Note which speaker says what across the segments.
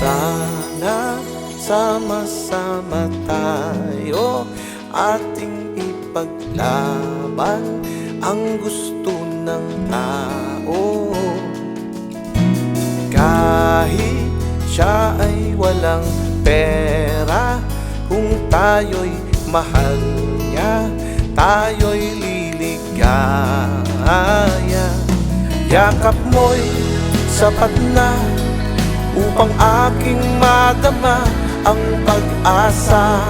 Speaker 1: Sana sama-sama tayo, ating ipaglaban ang gusto ng tao. Kahit siya ay walang pera, kung tayo'y mahal niya, tayo'y liligaya. Yakap mo'y sapat na upang aking madama ang pag-asa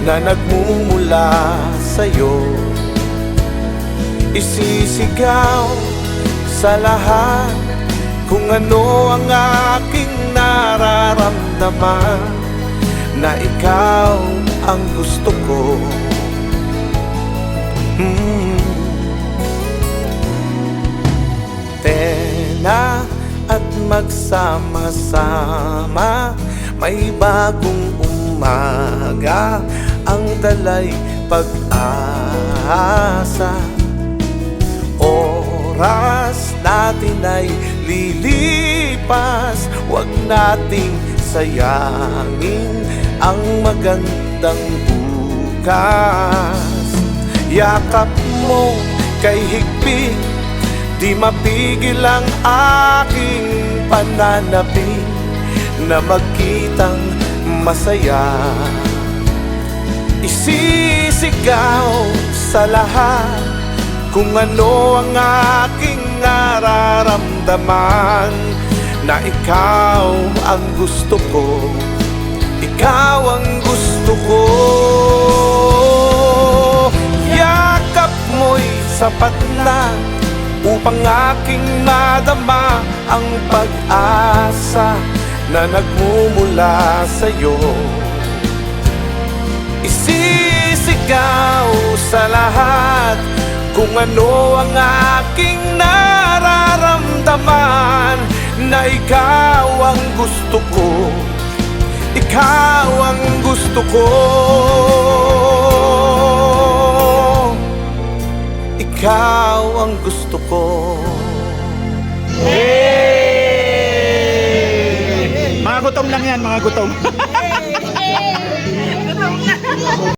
Speaker 1: na nagmumula sa'yo. Isisigaw sa lahat kung ano ang aking nararamdaman, na ikaw ang gusto ko. Tena at magsama-sama, may bagong umaga, ang dalay pag-asa. Oras natin ay lilipas, huwag nating sayangin ang magandang bukas. Yakap mo kay higpit, di mapigil ang aking pananabik na magkitang masaya. Isisigaw sa lahat kung ano ang aking nararamdaman, na ikaw ang gusto ko, ikaw ang gusto ko. Yakap mo'y sapat na upang aking madama ang pag-asa na nagmumula sa'yo. Isisigaw sa lahat kung ano ang aking nararamdaman, na ikaw ang gusto ko, ikaw ang gusto ko. Ikaw ang gusto ko.
Speaker 2: Mga gutom lang yan, mga gutom.